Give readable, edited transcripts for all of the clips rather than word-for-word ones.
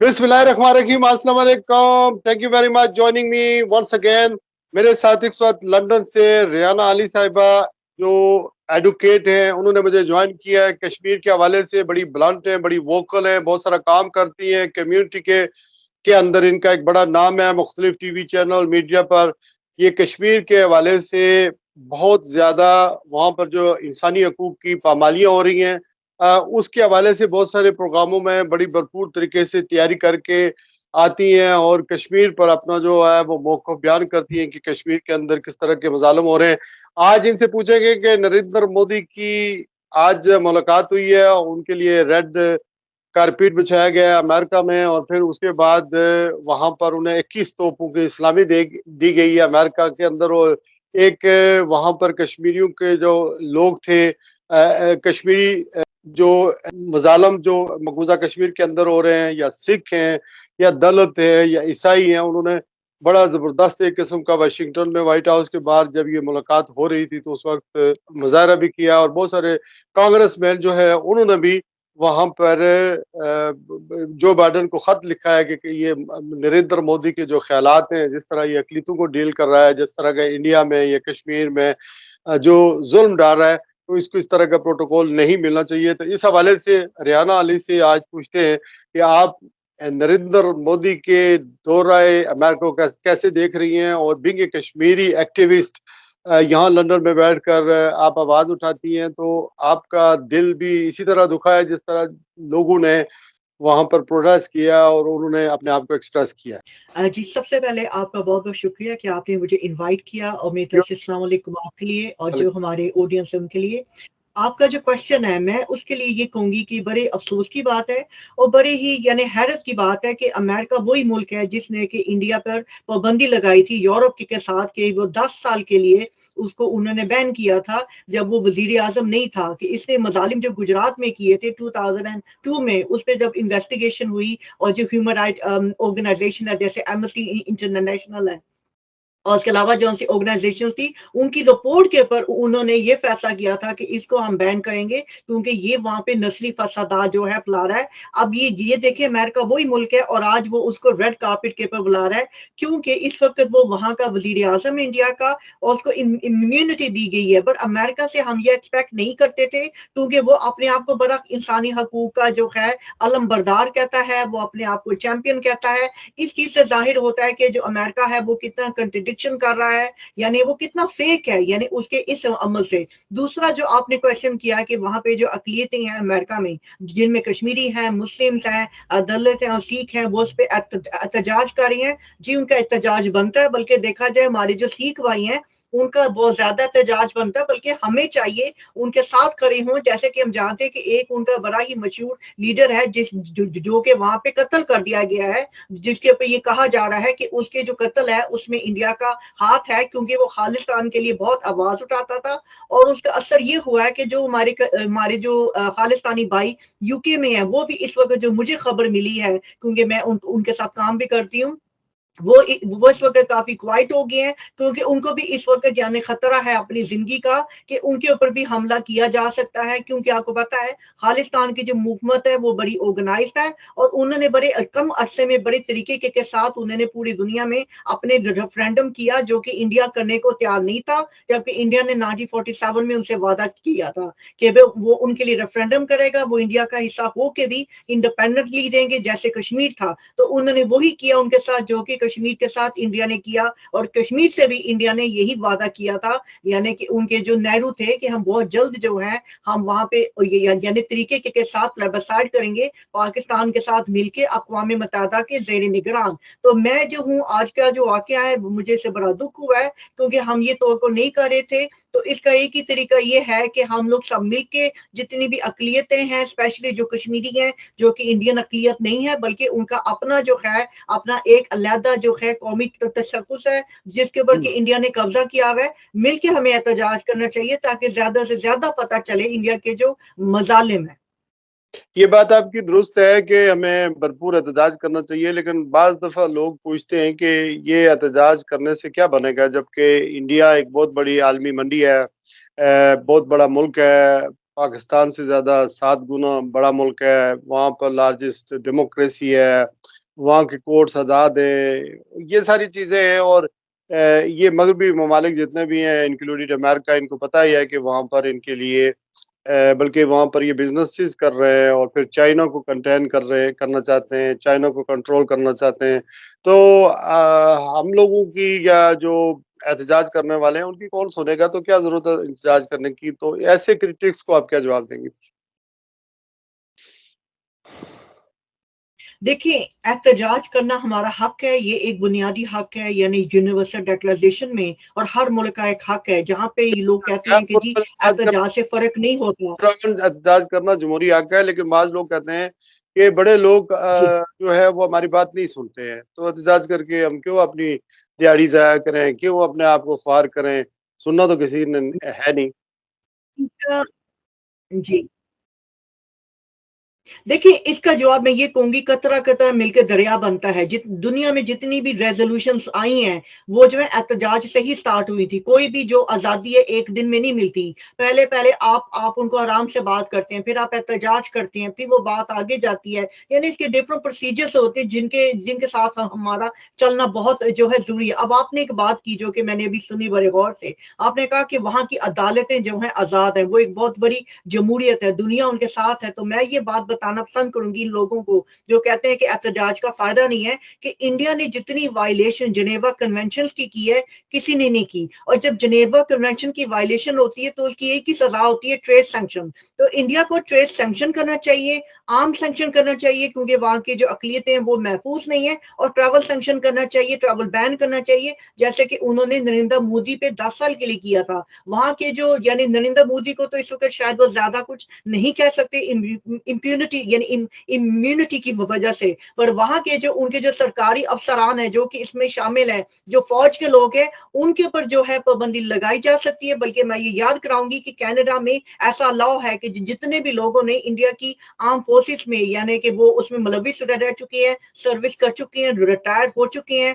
बिस्मिल्लाहिर्रहमानिर्रहीम, अस्सलाम वालेकुम। Thank you very much joining me once again. मेरे साथ इस वक्त लंदन से रियाना अली साहिबा जो एडवोकेट हैं, उन्होंने मुझे ज्वाइन किया है। कश्मीर के हवाले से बड़ी ब्लंट हैं, बड़ी वोकल हैं, बहुत सारा काम करती हैं कम्युनिटी के अंदर। इनका एक बड़ा नाम है मुख्तलिफ टीवी चैनल मीडिया पर। ये कश्मीर के हवाले से बहुत ज़्यादा वहाँ पर जो इंसानी हकूक़ की पामालियाँ हो रही हैं, उसके हवाले से बहुत सारे प्रोग्रामों में बड़ी भरपूर तरीके से तैयारी करके आती हैं और कश्मीर पर अपना जो है वो मौक़िफ़ बयान करती हैं कि कश्मीर के अंदर किस तरह के मज़ालिम हो रहे हैं। आज इनसे पूछेंगे कि नरेंद्र मोदी की आज मुलाकात हुई है, उनके लिए रेड कारपेट बिछाया गया अमेरिका में, और फिर उसके बाद वहाँ पर उन्हें 21 तोपों की सलामी दे दी गई है अमेरिका के अंदर। और एक वहाँ पर कश्मीरियों के जो लोग थे, कश्मीरी जो मज़ालम जो मकबूजा कश्मीर के अंदर हो रहे हैं, या सिख हैं या दलित है या ईसाई हैं, उन्होंने बड़ा ज़बरदस्त एक किस्म का वाशिंगटन में व्हाइट हाउस के बाहर जब ये मुलाकात हो रही थी तो उस वक्त मुजाहरा भी किया। और बहुत सारे कांग्रेसमैन जो है उन्होंने भी वहाँ पर जो बाइडेन को खत लिखा है कि ये नरेंद्र मोदी के जो ख्यालात हैं, जिस तरह ये अकलीतों को डील कर रहा है, जिस तरह का इंडिया में या कश्मीर में जो जुल्म डाल रहा है, तो इसको इस तरह का प्रोटोकॉल नहीं मिलना चाहिए। तो इस हवाले से रियाना अली से आज पूछते हैं कि आप नरेंद्र मोदी के दौराए अमेरिका को कैसे देख रही हैं, और बीइंग ए कश्मीरी एक्टिविस्ट यहाँ लंदन में बैठकर आप आवाज उठाती हैं, तो आपका दिल भी इसी तरह दुखा है जिस तरह लोगों ने वहां पर प्रोटेस्ट किया और उन्होंने अपने आप को एक्सप्रेस किया है। जी, सबसे पहले आपका बहुत-बहुत शुक्रिया कि आपने मुझे इनवाइट किया और मेरी तरफ क्यों? से अस्सलाम वालेकुम आपके लिए और जो हमारे ऑडियंस है उनके लिए। आपका जो क्वेश्चन है मैं उसके लिए ये कहूँगी कि बड़े अफ़सोस की बात है और बड़े ही यानी हैरत की बात है कि अमेरिका वही मुल्क है जिसने कि इंडिया पर पाबंदी लगाई थी यूरोप के साथ कि वो 10 साल के लिए उसको उन्होंने बैन किया था जब वो वज़ीर-ए-आज़म नहीं था कि इसने मज़ालिम जो गुजरात में किए थे 2002 में उस पे जब इन्वेस्टिगेशन हुई और जो ह्यूमन राइट ऑर्गेनाइज़ेशन है जैसे एम्नेस्टी इंटरनेशनल है और उसके अलावा जो-सी ऑर्गनाइज़ेशंस थी, उनकी रिपोर्ट के ऊपर उन्होंने ये फैसला किया था कि इसको हम बैन करेंगे क्योंकि ये वहाँ पे नस्ली फसादात जो है फैला रहा है। अब ये देखिए अमेरिका वही मुल्क है और आज वो उसको रेड कार्पेट के ऊपर बुला रहा है क्योंकि इस वक़्त वो वहाँ का वज़ीर-ए-आज़म है इंडिया का और उसको इम्यूनिटी दी गई है। बट अमेरिका से हम ये एक्सपेक्ट नहीं करते थे क्योंकि वो अपने आप को बड़ा इंसानी हकूक का जो है अलमबरदार कहता है, वो अपने आप को चैंपियन कहता है। इस चीज़ से ज़ाहिर होता है कि जो अमेरिका है वो कितना कंट्रडिक्शन कर रहा है, यानी वो कितना फेक है, यानी उसके इस अमल से। दूसरा जो आपने क्वेश्चन किया कि वहाँ पे जो अक़लियतें हैं अमेरिका में, जिनमें कश्मीरी हैं, मुस्लिम्स हैं, दलित हैं और सिख हैं, वो उस पे एहतजाज कर रही हैं। जी, उनका एहतजाज बनता है, बल्कि देखा जाए हमारे जो सिख भाई हैं, उनका बहुत ज़्यादा एहतजाज बनता है, बल्कि हमें चाहिए उनके साथ खड़े हों। जैसे कि हम जानते हैं कि एक उनका बड़ा ही मशहूर लीडर है जो कि वहाँ पे कत्ल कर दिया गया है, जिसके ऊपर ये कहा जा रहा है कि उसके जो कत्ल है उसमें इंडिया का हाथ है क्योंकि वो खालिस्तान के लिए बहुत आवाज उठाता था और उसका असर ये हुआ है कि जो हमारे जो खालिस्तानी भाई यूके में है वो भी इस वक्त जो मुझे खबर मिली है क्योंकि मैं उनके साथ काम भी करती हूँ वो इस वक़्त काफ़ी क्वाइट हो गए हैं क्योंकि उनको भी इस वक़्त जाने खतरा है अपनी ज़िंदगी का कि उनके ऊपर भी हमला किया जा सकता है क्योंकि आपको पता है खालिस्तान की जो मूवमेंट है वो बड़ी ऑर्गेनाइज़्ड है और उन्होंने बड़े कम अरसे में बड़े तरीके के साथ उन्होंने पूरी दुनिया में अपने रेफरेंडम किया जो कि इंडिया करने को तैयार नहीं था, जबकि इंडिया ने 1947 में उनसे वादा किया था कि वो उनके लिए रेफरेंडम करेगा, वो इंडिया का हिस्सा हो के भी इंडिपेंडेंटली देंगे जैसे कश्मीर था। तो उन्होंने वही किया उनके साथ जो कि कश्मीर के साथ इंडिया ने किया और कश्मीर से भी इंडिया ने यही वादा किया था, यानी कि उनके जो नेहरू थे कि हम बहुत जल्द जो है हम वहां पे यानी तरीके के साथ प्लेबसाइड करेंगे पाकिस्तान के साथ मिलके अक़वाम मुत्तहिदा के ज़ेर निगरान। तो मैं जो हूँ आज का जो वाकया है मुझे से बड़ा दुख हुआ है क्योंकि हम ये तौक़्क़ो नहीं कर रहे थे। तो इसका एक ही तरीका ये है कि हम लोग सब मिलके जितनी भी अक़लियतें हैं स्पेशली जो कश्मीरी हैं, जो कि इंडियन अक़लियत नहीं है बल्कि उनका अपना जो है अपना एक अलहदा जो है कौमी तशख़्ख़ुस है जिसके ऊपर कि इंडिया ने कब्जा किया हुआ है, मिलके हमें एहतजाज करना चाहिए ताकि ज़्यादा से ज़्यादा पता चले इंडिया के जो मज़ालिम हैं। ये बात आपकी दुरुस्त है कि हमें भरपूर एहतजाज करना चाहिए, लेकिन बाज़ दफ़ा लोग पूछते हैं कि ये एहतजाज करने से क्या बनेगा, जबकि इंडिया एक बहुत बड़ी आलमी मंडी है, बहुत बड़ा मुल्क है। पाकिस्तान से ज़्यादा 7 गुना बड़ा मुल्क है, वहाँ पर लार्जेस्ट डेमोक्रेसी है, वहाँ के कोर्ट्स आज़ाद हैं, ये सारी चीज़ें हैं और ये मगरबी ममालिक जितने भी हैं इंक्लूडिंग अमेरिका इनको पता ही है कि वहाँ पर इनके लिए बल्कि वहाँ पर ये बिज़नेसेस कर रहे हैं और फिर चाइना को कंटेन करना चाहते हैं, चाइना को कंट्रोल करना चाहते हैं। तो हम लोगों की या जो एहतजाज करने वाले हैं, उनकी कौन सुनेगा? तो क्या ज़रूरत है एहतजाज करने की? तो ऐसे क्रिटिक्स को आप क्या जवाब देंगे? देखिए, एहतजाज करना हमारा हक है, ये एक बुनियादी हक है, यानी यूनिवर्सल डिक्लेरेशन में और हर मुल्क का एक हक है, जहाँ पे ये लोग कहते हैं कि जी एहतजाज से फ़र्क नहीं होता। एहतजाज करना जमहूरी हक है, लेकिन बाज़ लोग कहते हैं कि बड़े लोग जी। जो है वो हमारी बात नहीं सुनते हैं। तो एहतजाज करके हम क्यों अपनी दिहाड़ी ज़ाया करें, क्यों अपने आप को ख्वार करें? सुनना तो किसी ने है नहीं। इसका जी। देखिए, इसका जवाब मैं ये कहूँगी कतरा-कतरा मिलके दरिया बनता है। जित दुनिया में जितनी भी रेज़ोल्यूशंस आई हैं, वो जो है एहतजाज से ही स्टार्ट हुई थी। कोई भी जो आज़ादी है एक दिन में नहीं मिलती। पहले-पहले आप उनको आराम से बात करते हैं, फिर आप एहतजाज करते हैं, फिर वो बात आगे जाती है। यानी इसके डिफरेंट प्रोसीजर्स होते हैं जिनके जिनके साथ हमारा चलना बहुत जो है ज़रूरी है। अब आपने एक बात की जो कि मैंने अभी सुनी बड़े गौर से। आपने कहा कि वहाँ की अदालतें जो हैं आज़ाद हैं, वो एक बहुत बड़ी जमहूरियत है, दुनिया उनके साथ है। तो मैं ये बात बताना पसंद करूँगी इन लोगों को जो कहते हैं कि एहतजाज का फ़ायदा नहीं है कि इंडिया ने जितनी वायलेशन जेनेवा कन्वेंशंस की है, किसी ने नहीं की। और जब जेनेवा कन्वेंशन की वायलेशन होती है तो उसकी एक ही सज़ा होती है ट्रेड सैंक्शन। तो इंडिया को ट्रेड सैंक्शन करना चाहिए, आर्म्स सैंक्शन करना चाहिए क्योंकि वहाँ की जो अक़लियतें हैं वो महफूज़ नहीं है और ट्रैवल सैंक्शन करना चाहिए, ट्रैवल बैन करना चाहिए, जैसे कि उन्होंने नरेंद्र मोदी पे 10 साल के लिए किया था। वहाँ के जो यानी नरेंद्र मोदी को तो इस वक़्त शायद वो ज़्यादा कुछ नहीं कह सकते इम्यूनिटी यानी इम्यूनिटी की वजह से, पर वहाँ के जो उनके जो सरकारी अफ़सरान हैं जो कि इसमें शामिल हैं, जो फ़ौज के लोग हैं, उनके ऊपर जो है पाबंदी लगाई जा सकती है। बल्कि मैं ये याद कराऊँगी कि कनाडा में ऐसा लॉ है कि जितने भी लोगों ने इंडिया की आर्म फोर्सेस में यानी कि वो उसमें मुलविस रह चुके हैं, सर्विस कर चुके हैं, रिटायर्ड हो चुके हैं,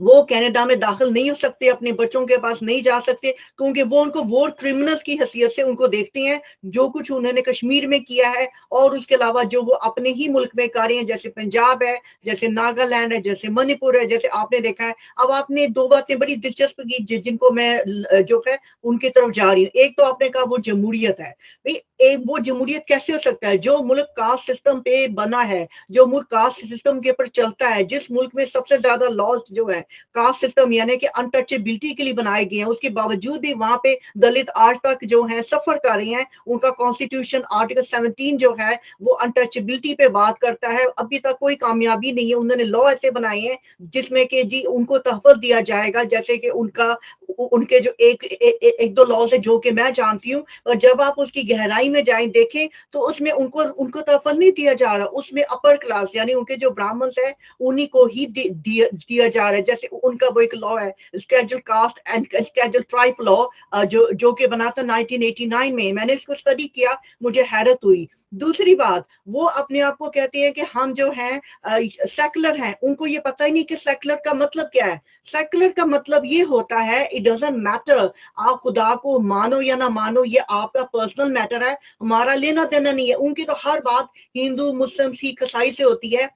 वो कनाडा में दाखिल नहीं हो सकते, अपने बच्चों के पास नहीं जा सकते क्योंकि वो उनको वॉर क्रिमिनल्स की हैसियत से उनको देखते हैं, जो कुछ उन्होंने कश्मीर में किया है और उसके अलावा जो वो अपने ही मुल्क में कर रहे हैं, जैसे पंजाब है, जैसे नागालैंड है, जैसे मणिपुर है, जैसे आपने देखा है। अब आपने 2 बातें बड़ी दिलचस्प की जिनको मैं जो है उनकी तरफ जा रही हूँ। एक तो आपने कहा वो जमहूरियत है। भई वो जमहूरियत कैसे हो सकता है? जो मुल्क कास्ट सिस्टम पे बना है, जो मुल्क कास्ट सिस्टम के ऊपर चलता है, जिस मुल्क में सबसे ज़्यादा लॉज़ जो है कास्ट सिस्टम यानी कि अनटचेबिलिटी के लिए बनाए गए हैं, उसके बावजूद भी वहाँ पे दलित आज तक जो हैं सफ़र कर रहे हैं। उनका कॉन्स्टिट्यूशन आर्टिकल 17 जो है वो अनटचेबिलिटी पे बात करता है। अभी तक कोई कामयाबी नहीं है। उन्होंने लॉ ऐसे बनाए हैं जिसमें कि जी उनको तहफ़्फ़ुज़ दिया जाएगा जैसे कि उनके जो एक 1-2 लॉज़ है जो कि मैं जानती हूँ और जब आप उसकी गहराई में जाएँ देखें तो उसमें उनको उनको तहफ़्फ़ुज़ नहीं दिया जा रहा। उसमें अपर क्लास यानी उनके जो ब्राह्मण्स हैं उन्हीं को ही दिया जा रहा है। जैसे उनका वो एक लॉ है schedule caste and schedule tribe law जो कि बना था 1989 में। मैंने इसको स्टडी किया, मुझे हैरत हुई। दूसरी बात, वो अपने आप को कहते हैं कि हम जो हैं सेक्युलर हैं। उनको ये पता ही नहीं कि सेक्युलर का मतलब क्या है। सेक्युलर का मतलब ये होता है इट डज़न्ट मैटर आप खुदा को मानो या ना मानो, ये आपका पर्सनल मैटर है, हमारा लेना-देना नहीं है। उनकी तो हर बात हिंदू, मुस्लिम, सिख, ईसाई से होती है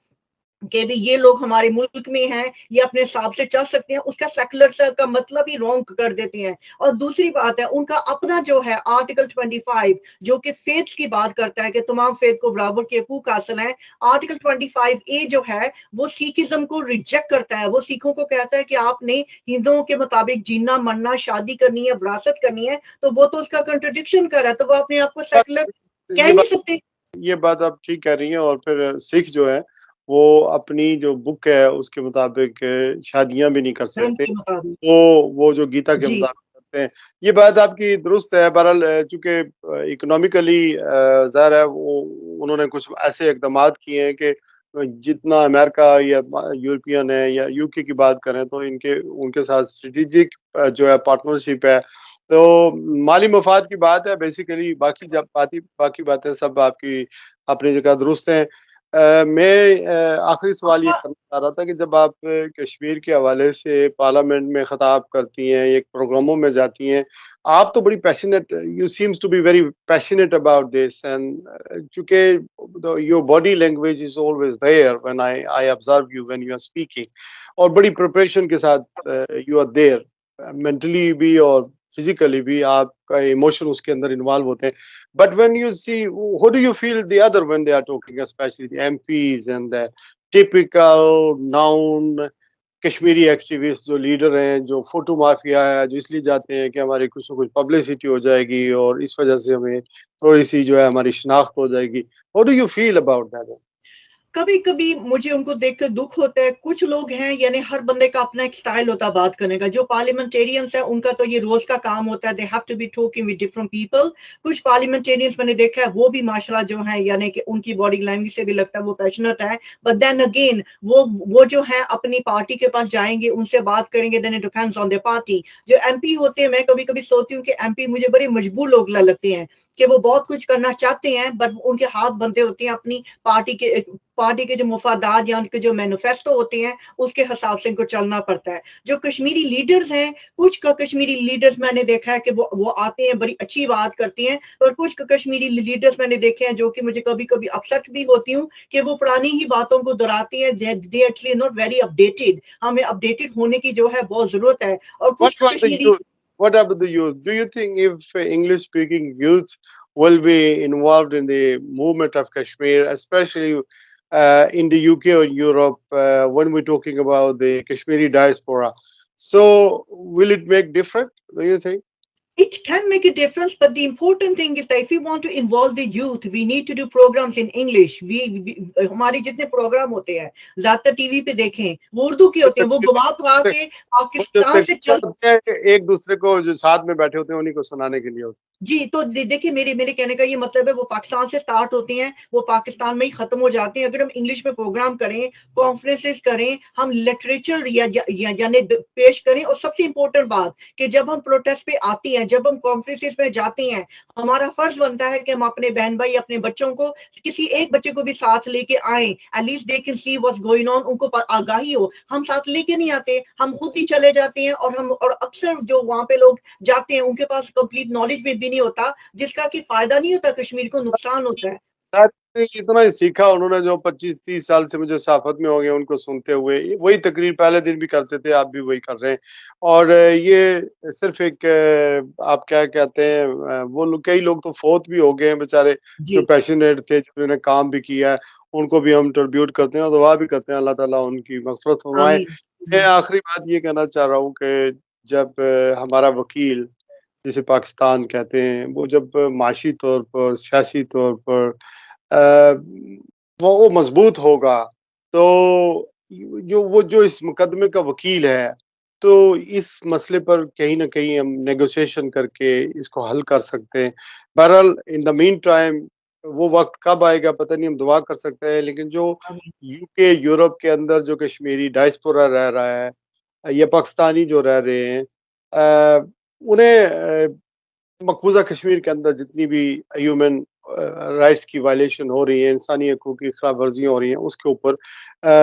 कि भी ये लोग हमारे मुल्क में हैं, ये अपने हिसाब से चल सकते हैं, उसका सेक्युलर स का मतलब ही रॉन्ग कर देते हैं। और दूसरी बात है, उनका अपना जो है आर्टिकल 25 जो कि फेथ्स की बात करता है कि तमाम फेथ को बराबर के हकूक हासिल हैं। आर्टिकल 25 ए जो है, वो सिखिज़्म को रिजेक्ट करता है। वो सिखों को कहता है कि आपने हिंदुओं के मुताबिक जीना, मरना, शादी करनी है, विरासत करनी है, तो वो तो उसका कॉन्ट्रडिक्शन कर रहा है, तो वो अपने आप को सेक्युलर कह ये ही नहीं बात सकते। ये बात आप ठीक कह रही हैं और फिर सिख जो है, वो अपनी जो बुक है उसके मुताबिक शादियाँ भी नहीं कर धर्म सकते। के मुताबिक। तो वो जो गीता के जी, मुताबिक करते हैं। ये बात आपकी दुरुस्त है बहरहाल चूँकि इकोनॉमिकली ज़ाहिर है वो उन्होंने कुछ ऐसे इक़दामात किए हैं कि जितना अमेरिका या यूरोपियन है या यूके की बात करें तो इनके उनके साथ स्ट्रैटेजिक जो है पार्टनरशिप है। तो माली मफ़ाद की बात है बेसिकली बाकी बातें सब आपकी अपनी जगह दुरुस्त हैं। मैं आखिरी सवाल ये अच्छा करना चाह रहा था कि जब आप कश्मीर के हवाले से पार्लियामेंट में ख़िताब करती हैं, एक प्रोग्रामों में जाती हैं, आप तो बड़ी passionate, you seems to be very passionate about this, and क्योंकि your body language is always there when I I observe you when you are speaking, और बड़ी प्रिपरेशन के साथ यू आर देयर, मेंटली भी और फिजिकली भी आपका emotion उसके अंदर इन्वॉल्व होते हैं. But when you see, how do you feel the other when they are talking, specially the MPs and the typical known Kashmiri activist जो लीडर हैं, जो फोटो माफिया है, जो इसलिए जाते हैं कि हमारी कुछ ना कुछ पब्लिसिटी हो जाएगी और इस वजह से हमें थोड़ी सी जो है हमारी शिनाख्त हो जाएगी. How do you feel about that? कभी-कभी मुझे उनको देखकर दुःख होता है। कुछ लोग हैं यानी हर बंदे का अपना एक स्टाइल होता है बात करने का। जो पार्लियामेंटेरियंस हैं उनका तो ये रोज़ का काम होता है, they have to be talking with different people. कुछ पार्लियामेंटेरियंस मैंने देखा है वो भी माशाल्लाह जो है यानी कि उनकी बॉडी लैंग्वेज से भी लगता है वो पैशनेट है। बट देन अगेन वो जो है अपनी पार्टी के पास जाएँगे, उनसे बात करेंगे, then it depends on their party. जो एमपी होते हैं, मैं कभी-कभी सोचती हूँ कि एमपी मुझे बड़े मजबूर लोग लगते हैं कि वो बहुत कुछ करना चाहते हैं बट उनके हाथ बंधे होते हैं अपनी पार्टी के जो मुफादात या उनके जो मैनिफेस्टो होते हैं, उसके हिसाब से इनको चलना पड़ता है। जो कश्मीरी लीडर्स हैं, कुछ कश्मीरी लीडर्स मैंने देखा है कि वो आते हैं, बड़ी अच्छी बात करती हैं, और कुछ कश्मीरी लीडर्स मैंने देखे हैं जो कि मुझे कभी-कभी अपसेट भी होती हूँ कि वो पुरानी ही बातों को दोहराती हैं। They actually not very updated. हमें अपडेटेड होने की जो है बहुत ज़रूरत है, और What कुछ about the Kashmiri youth? What about the youth? Do you think if English speaking youth will be involved in the movement of Kashmir, especially in the UK or Europe, when we're talking about the Kashmiri diaspora? So, will it make difference? Do you think? It can make a difference, but the important thing is that if we want to involve the youth, we need to do programs in English. हमारे जितने programme होते हैं, ज्यादातर TV पे देखें, वो उर्दू के होते हैं। वो गवाह पढ़ा के वो जो पाकिस्तान से लेक्चर चल होते हैं, एक दूसरे को जो साथ में बैठे होते हैं उन्हीं को सुनाने के लिए होते जी, तो देखिए मेरे मेरे कहने का ये मतलब है वो पाकिस्तान से स्टार्ट होते हैं, वो पाकिस्तान में ही खत्म हो जाते हैं। अगर हम इंग्लिश में प्रोग्राम करें, कॉन्फ्रेंसेस करें, हम लिटरेचर यानी पेश करें, और सबसे इम्पोर्टेंट बात कि जब हम प्रोटेस्ट पे आते हैं, जब हम कॉन्फ्रेंसेस में जाते हैं, हमारा फर्ज बनता है कि हम अपने बहन भाई, अपने बच्चों को, किसी एक बच्चे को भी साथ लेके आएँ। At least they can see what's going on, उनको आगाही हो। हम साथ लेके नहीं आते, हम खुद ही चले जाते हैं, और अक्सर जो वहाँ पे लोग जाते हैं उनके पास कंप्लीट नॉलेज भी नहीं होता, जिसका कि फायदा नहीं होता, कश्मीर को नुकसान होता है। शायद से इतना ही सीखा उन्होंने जो 25-30 साल से मुझे सहाफ़त में हो गए उनको सुनते हुए। वही तकरीर पहले दिन भी करते थे, आप भी वही कर रहे हैं। और ये सिर्फ़ एक आप क्या कहते हैं, वो लोग, कई लोग तो फ़ौत भी हो गए हैं बेचारे, जो जी, पैशनेट थे, जिन्होंने काम भी किया है। उनको भी हम ट्रिब्यूट करते हैं और दुआ भी करते हैं अल्लाह ताला उनकी मग़फ़िरत फ़रमाए। आमीन। मैं हुँ, आखिरी बात ये कहना चाह रहा हूँ कि जब हमारा वकील, जिसे पाकिस्तान कहते हैं, वो जब माशी तौर पर, सियासी तौर पर अ, वो मज़बूत होगा, तो जो इस मुकदमे का वकील है, तो इस मसले पर कहीं न कहीं हम नेगोशिएशन करके इसको हल कर सकते हैं। बहरहाल इन द मीन टाइम वो वक़्त कब आएगा पता नहीं, हम दुआ कर सकते हैं, लेकिन जो आमीन। यूके, यूरोप के अंदर जो कश्मीरी डायस्पोरा रह रहा है या पाकिस्तानी जो रह रहे हैं, उन्हें मकबूज़ा कश्मीर के अंदर जितनी भी ह्यूमन राइट्स की वायलेशन हो रही है, इंसानी हकूक़ की खिलाफ़ वर्जियाँ हो रही हैं, उसके ऊपर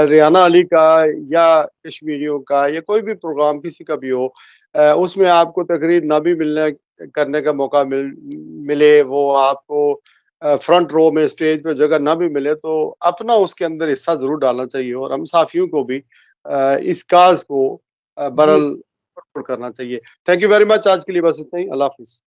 रेहाना अली का या कश्मीरियों का या कोई भी प्रोग्राम किसी का भी हो, उसमें आपको तकरीर ना भी मिलने करने का मौका मिले, वो आपको फ्रंट रो में स्टेज पे जगह ना भी मिले, तो अपना उसके अंदर हिस्सा ज़रूर डालना चाहिए और हम सहाफ़ियों को भी इस काज़ को जी। बहरहाल सपोर्ट करना चाहिए। थैंक यू वेरी मच, आज के लिए बस इतना ही। अल्लाह हाफ़िज़।